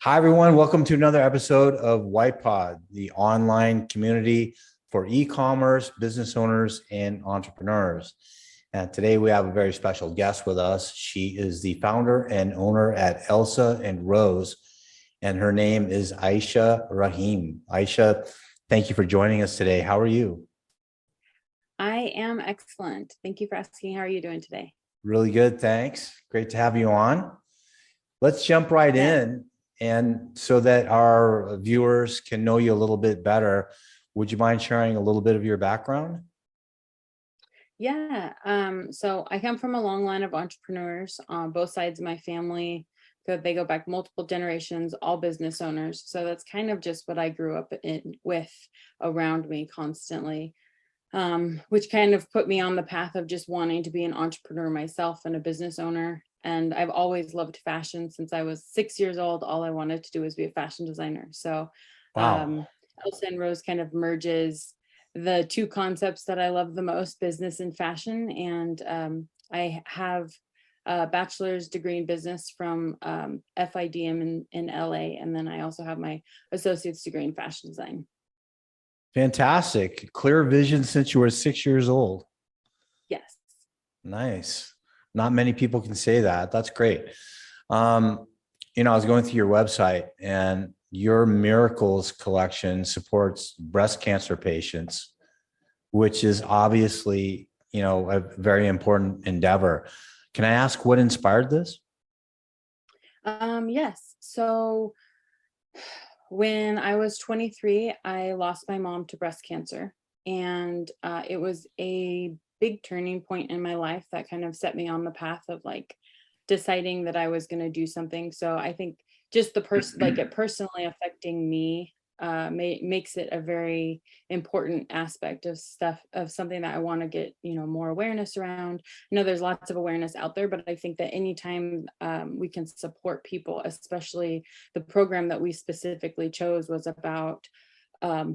Hi, everyone. Welcome to another episode of WYTPod, the online community for e-commerce business owners and entrepreneurs. And today we have a very special guest with us. She is the founder and owner at Elsa and Rose, and her name is Aysha Rahim. Aysha, thank you for joining us today. How are you? I am excellent. Thank you for asking. How are you doing today? Really good, thanks. Great to have you on. Let's jump right Yeah. in. And so that our viewers can know you a little bit better, would you mind sharing a little bit of your background? Yeah. So I come from a long line of entrepreneurs on both sides of my family. They go back multiple generations, all business owners. So that's kind of just what I grew up with around me constantly, which kind of put me on the path of just wanting to be an entrepreneur myself and a business owner. And I've always loved fashion since I was 6 years old. All I wanted to do was be a fashion designer. So Wow. Elsa and Rose kind of merges the two concepts that I love the most, business and fashion. And I have a bachelor's degree in business from FIDM in LA. And then I also have my associate's degree in fashion design. Fantastic. Clear vision since you were 6 years old. Yes. Nice. Not many people can say that. That's great. Um, I was going through your website and your Miracles collection supports breast cancer patients, which is obviously, a very important endeavor. Can I ask what inspired this? Yes. So when I was 23, I lost my mom to breast cancer. And it was a big turning point in my life that kind of set me on the path of like deciding that I was going to do something. So I think just the person, like it personally affecting me, makes it a very important aspect of stuff, of something that I want to get, more awareness around. I know there's lots of awareness out there, but I think that anytime we can support people, especially the program that we specifically chose was about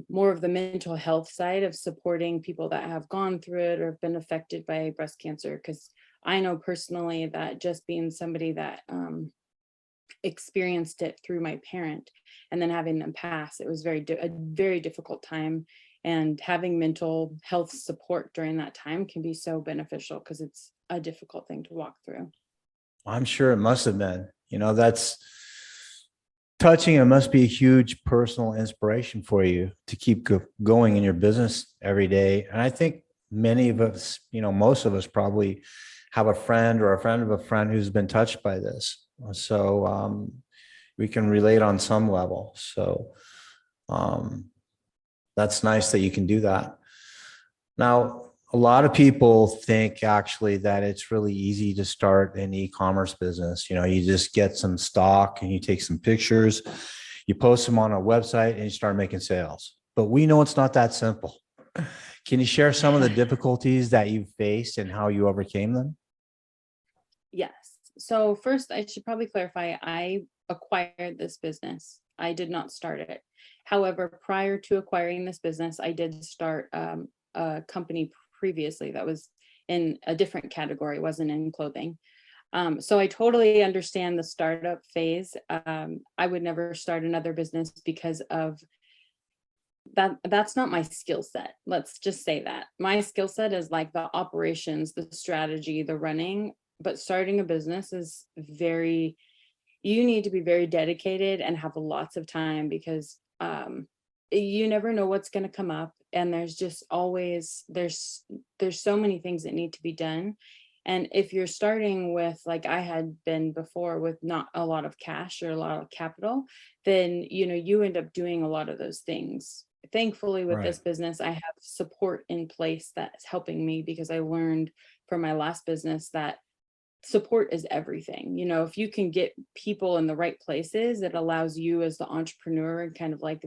more of the mental health side of supporting people that have gone through it or have been affected by breast cancer. Because I know personally that just being somebody that experienced it through my parent and then having them pass, it was a very difficult time. And having mental health support during that time can be so beneficial because it's a difficult thing to walk through. I'm sure it must have been. That's touching. It must be a huge personal inspiration for you to keep going in your business every day. And I think many of us, most of us probably have a friend or a friend of a friend who's been touched by this. So we can relate on some level. So um, that's nice that you can do that. Now, a lot of people think actually that it's really easy to start an e-commerce business. You just get some stock and you take some pictures, you post them on a website and you start making sales. But we know it's not that simple. Can you share some of the difficulties that you faced and how you overcame them? Yes. So first, I should probably clarify, I acquired this business. I did not start it. However, prior to acquiring this business, I did start a company previously that was in a different category, wasn't in clothing. So I totally understand the startup phase. I would never start another business because of that. That's not my skill set. Let's just say that. My skill set is like the operations, the strategy, the running, but starting a business is you need to be very dedicated and have lots of time because you never know what's going to come up, and there's just always there's so many things that need to be done. And if you're starting with, like I had been before, with not a lot of cash or a lot of capital, then you end up doing a lot of those things. Thankfully, with Right. this business, I have support in place that's helping me because I learned from my last business that support is everything. If you can get people in the right places, it allows you as the entrepreneur and kind of like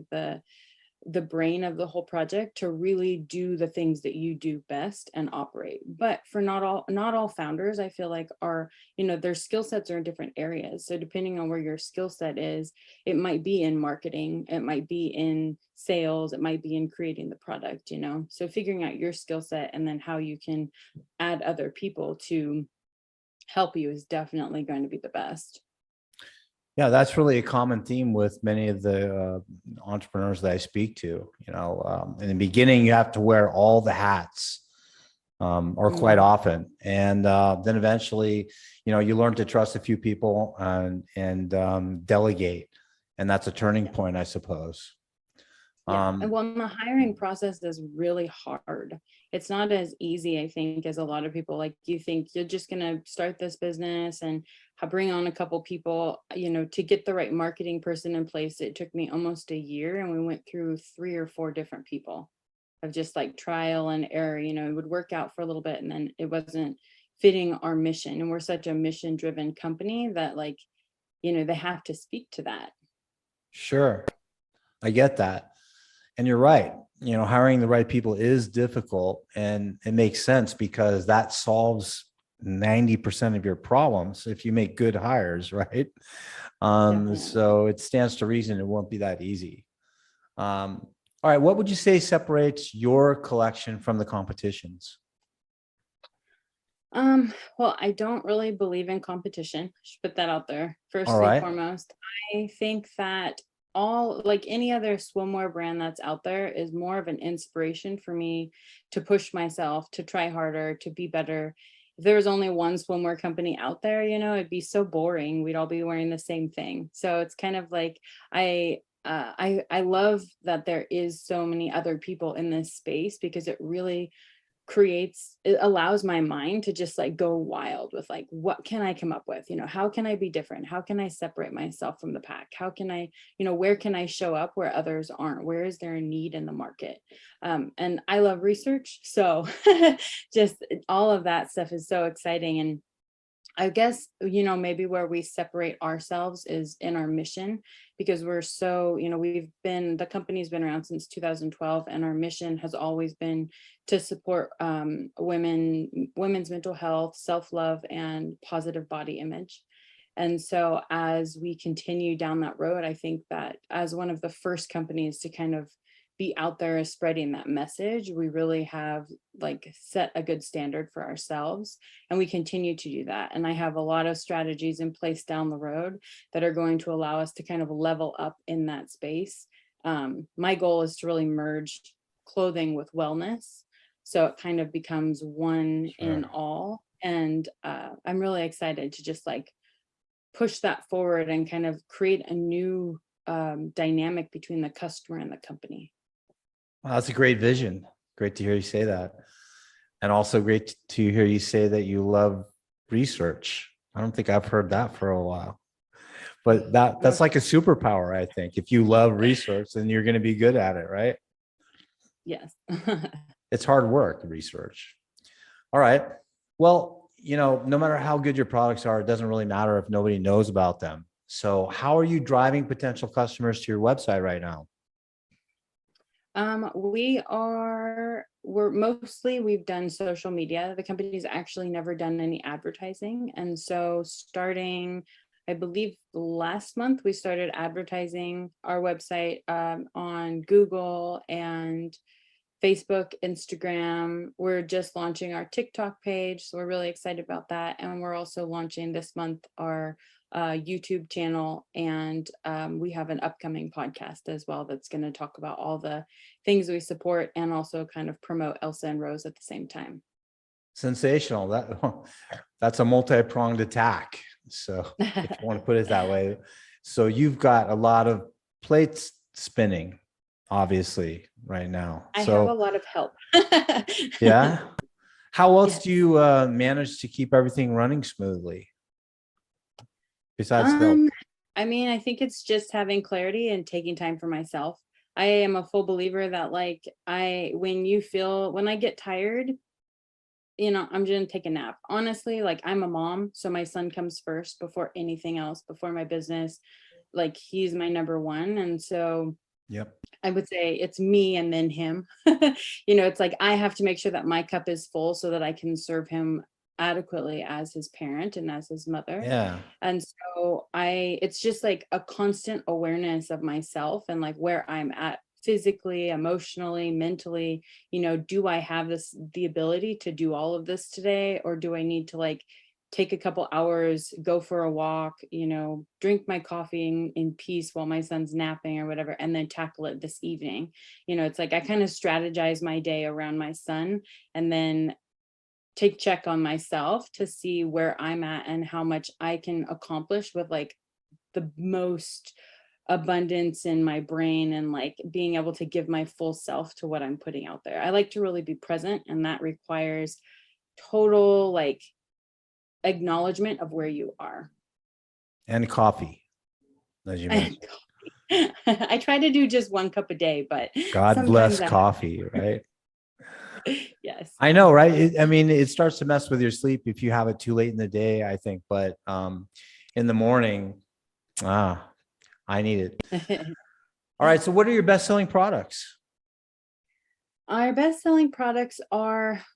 the brain of the whole project to really do the things that you do best and operate. But for not all founders, I feel like are, their skill sets are in different areas. So depending on where your skill set is, it might be in marketing, it might be in sales, it might be in creating the product. So figuring out your skill set and then how you can add other people to help you is definitely going to be the best. Yeah, that's really a common theme with many of the entrepreneurs that I speak to. In the beginning, you have to wear all the hats, or quite Mm, often, and then eventually, you learn to trust a few people and delegate, and that's a turning yeah. point, I suppose. Yeah, and Um, well, the hiring process is really hard. It's not as easy, I think, as a lot of people. Like, you think you're just gonna start this business and bring on a couple people, to get the right marketing person in place. It took me almost a year, and we went through 3 or 4 different people of just like trial and error. It would work out for a little bit, and then it wasn't fitting our mission. And we're such a mission-driven company that, like, they have to speak to that. sure, I get that. And you're right. Hiring the right people is difficult, and it makes sense because that solves 90% of your problems if you make good hires, right? Definitely. So it stands to reason it won't be that easy. All right, what would you say separates your collection from the competition's? Well, I don't really believe in competition. Should put that out there All first and right, foremost. I think that all, like any other swimwear brand that's out there, is more of an inspiration for me to push myself, to try harder, to be better. If there was only one swimwear company out there, it'd be so boring. We'd all be wearing the same thing. So it's kind of like I love that there is so many other people in this space, because it allows my mind to just like go wild with, like, what can I come up with? How can I be different? How can I separate myself from the pack? How can I, where can I show up where others aren't? Where is there a need in the market? And I love research, so just all of that stuff is so exciting. And I guess, maybe where we separate ourselves is in our mission, because we're so, the company's been around since 2012, and our mission has always been to support women's mental health, self-love, and positive body image. And so as we continue down that road, I think that as one of the first companies to kind of be out there spreading that message, we really have like set a good standard for ourselves, and we continue to do that. And I have a lot of strategies in place down the road that are going to allow us to kind of level up in that space. My goal is to really merge clothing with wellness, so it kind of becomes one in sure. all. And I'm really excited to just like push that forward and kind of create a new dynamic between the customer and the company. Well, that's a great vision. Great to hear you say that. And also great to hear you say that you love research. I don't think I've heard that for a while. But that's like a superpower, I think. If you love research, then you're going to be good at it, right? Yes. It's hard work, research. All right. Well, no matter how good your products are, it doesn't really matter if nobody knows about them. So, how are you driving potential customers to your website right now? We've done social media. The company's actually never done any advertising. And so starting, I believe last month, we started advertising our website on Google and Facebook, Instagram. We're just launching our TikTok page, so we're really excited about that. And we're also launching this month our YouTube channel, and we have an upcoming podcast as well that's going to talk about all the things we support, and also kind of promote Elsa and Rose at the same time. Sensational. That's a multi-pronged attack. So, if you want to put it that way. So, you've got a lot of plates spinning, obviously, right now. I have a So, lot of help. yeah. How else do Yes. you manage to keep everything running smoothly besides help? Um, I mean, I think it's just having clarity and taking time for myself. I am a full believer that, like, when I get tired, I'm gonna take a nap. Honestly, like, I'm a mom, so my son comes first before anything else, before my business. Like, he's my number one. And so Yep. I would say it's me and then him. It's like I have to make sure that my cup is full so that I can serve him adequately as his parent and as his mother. Yeah. And so it's just like a constant awareness of myself and like where I'm at physically, emotionally, mentally. Do I have the ability to do all of this today, or do I need to like take a couple hours, go for a walk, drink my coffee in peace while my son's napping or whatever, and then tackle it this evening. It's like I kind of strategize my day around my son, and then take check on myself to see where I'm at and how much I can accomplish with like the most abundance in my brain, and like being able to give my full self to what I'm putting out there. I like to really be present, and that requires total like acknowledgement of where you are. And coffee, as you mentioned. I try to do just 1 cup a day, but God bless coffee, right? Yes. I know, right? It starts to mess with your sleep if you have it too late in the day, I think. But in the morning, I need it. All right. So what are your best-selling products? Our best-selling products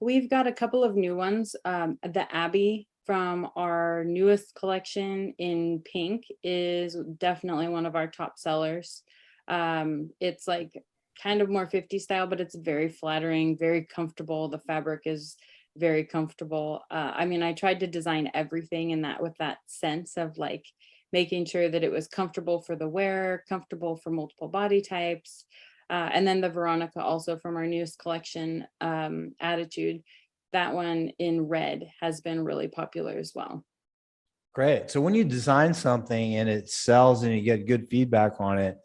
we've got a couple of new ones. The Abbey from our newest collection in pink is definitely one of our top sellers. It's like kind of more 50 style, but it's very flattering, very comfortable. The fabric is very comfortable. I tried to design everything in that with that sense of like making sure that it was comfortable for the wearer, comfortable for multiple body types. And then the Veronica, also from our newest collection, Attitude, that one in red has been really popular as well. Great. So when you design something and it sells and you get good feedback on it,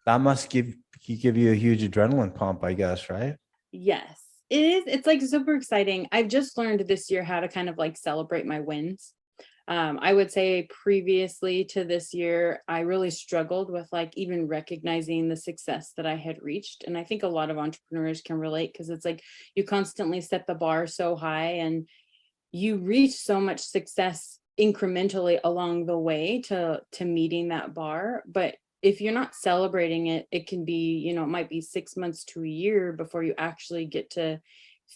that must give you a huge adrenaline pump, I guess, right? Yes, it is. It's like super exciting. I've just learned this year how to kind of like celebrate my wins. I would say previously to this year, I really struggled with like even recognizing the success that I had reached. And I think a lot of entrepreneurs can relate, because it's like you constantly set the bar so high and you reach so much success incrementally along the way to meeting that bar. But if you're not celebrating it, it can be, it might be 6 months to a year before you actually get to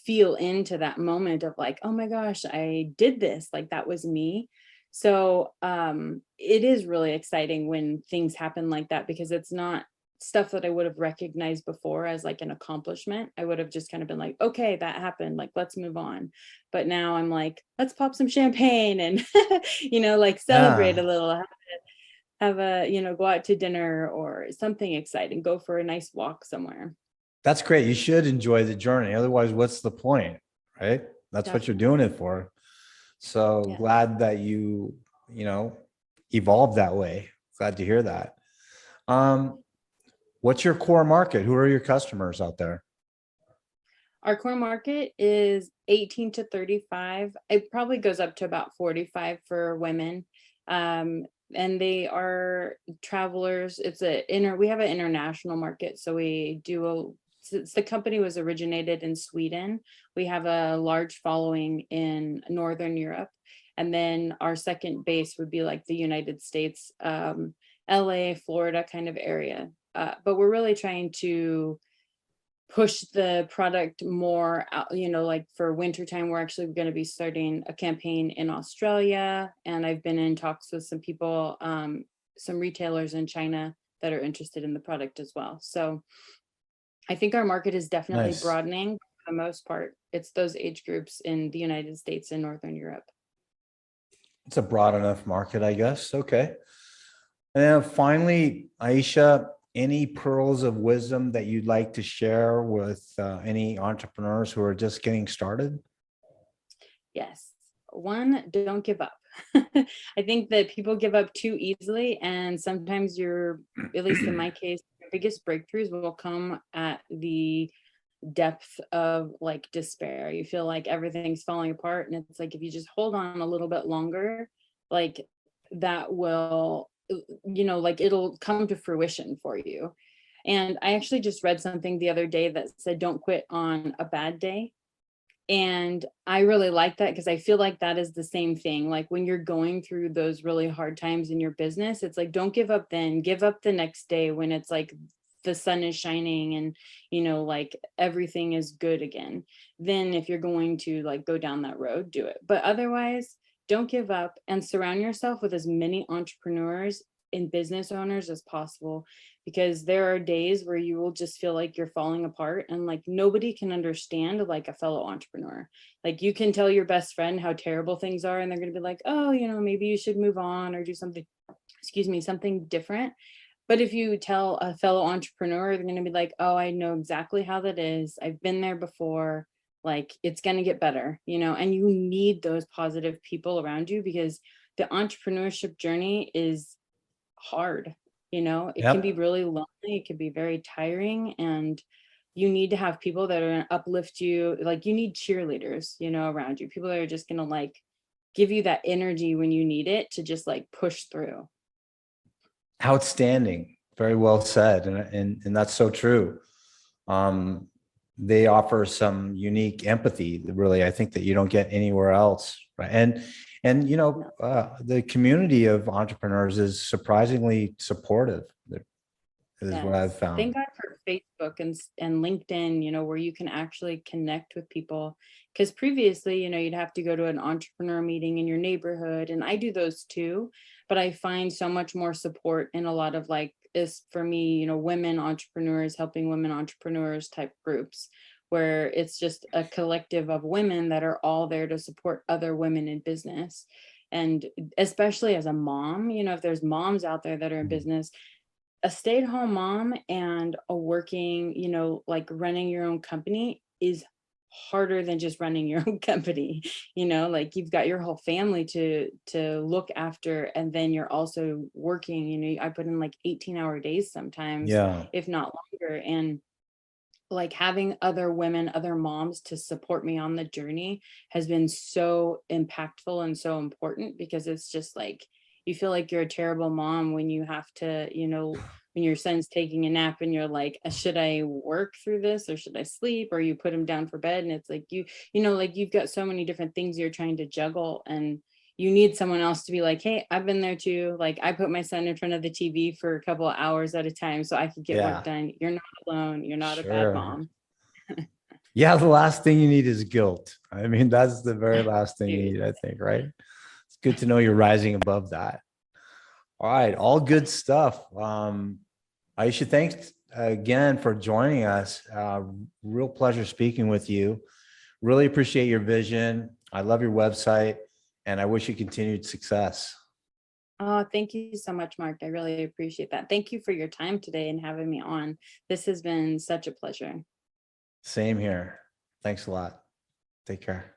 feel into that moment of like, oh my gosh, I did this, like that was me. So it is really exciting when things happen like that, because it's not stuff that I would have recognized before as like an accomplishment. I would have just kind of been like, okay, that happened, like let's move on. But now I'm like, let's pop some champagne and like celebrate a little, have a go out to dinner or something exciting, go for a nice walk somewhere. That's great. You should enjoy the journey. Otherwise, what's the point, right? That's what you're doing it for. So glad that you evolved that way. Glad to hear that. What's your core market? Who are your customers out there? Our core market is 18 to 35. It probably goes up to about 45 for women. And they are travelers. We have an international market. So since the company was originated in Sweden, we have a large following in Northern Europe. And then our second base would be like the United States, LA, Florida kind of area. But we're really trying to push the product more out, like for wintertime, we're actually going to be starting a campaign in Australia. And I've been in talks with some people, some retailers in China that are interested in the product as well. So I think our market is definitely broadening. For the most part, it's those age groups in the United States and Northern Europe. It's a broad enough market, I guess. Okay. And then finally, Aysha, any pearls of wisdom that you'd like to share with any entrepreneurs who are just getting started? Yes. One, don't give up. I think that people give up too easily. And sometimes at least in my case, your biggest breakthroughs will come at the depth of like despair. You feel like everything's falling apart. And it's like, if you just hold on a little bit longer, like that will, like it'll come to fruition for you. And I actually just read something the other day that said, don't quit on a bad day. And I really like that, because I feel like that is the same thing. Like when you're going through those really hard times in your business, it's like, don't give up then. Give up the next day when it's like the sun is shining and, like everything is good again. Then if you're going to like go down that road, do it. But otherwise, don't give up and surround yourself with as many entrepreneurs in business owners as possible, because there are days where you will just feel like you're falling apart, and like nobody can understand like a fellow entrepreneur. Like you can tell your best friend how terrible things are and they're going to be like, oh, maybe you should move on or do something, excuse me, something different. But if you tell a fellow entrepreneur, they're going to be like, oh, I know exactly how that is. I've been there before. Like it's going to get better, and you need those positive people around you, because the entrepreneurship journey is hard. It can be Yep. really lonely. It can be very tiring. And you need to have people that are going to uplift you. Like you need cheerleaders, around you, people that are just going to like give you that energy when you need it to just like push through. Outstanding. Very well said. And that's so true. Um, they offer some unique empathy, really, I think that you don't get anywhere else. Right. And the community of entrepreneurs is surprisingly supportive, is what I've Yes. found. Thank God for Facebook and LinkedIn, where you can actually connect with people. Because previously, you'd have to go to an entrepreneur meeting in your neighborhood. And I do those too. But I find so much more support in a lot of like, is for me, women entrepreneurs, helping women entrepreneurs type groups, where it's just a collective of women that are all there to support other women in business. And especially as a mom, if there's moms out there that are in business, a stay-at-home mom and a working, like running your own company is harder than just running your own company. Like you've got your whole family to look after, and then you're also working. I put in like 18-hour days sometimes, Yeah. if not longer. And like having other women, other moms to support me on the journey has been so impactful and so important, because it's just like you feel like you're a terrible mom when you have to, when your son's taking a nap and you're like, should I work through this or should I sleep? Or you put him down for bed, and it's like like you've got so many different things you're trying to juggle, and you need someone else to be like, hey, I've been there too. Like I put my son in front of the TV for a couple of hours at a time so I could get work Yeah. done. You're not alone. You're not a bad Sure. mom. Yeah. The last thing you need is guilt. I mean, that's the very last thing you Seriously. need, I think, right? It's good to know you're rising above that. All right. Yes. All good stuff. Aisha, thanks again for joining us. Real pleasure speaking with you. Really appreciate your vision. I love your website, and I wish you continued success. Oh, thank you so much, Mark. I really appreciate that. Thank you for your time today and having me on. This has been such a pleasure. Same here. Thanks a lot. Take care.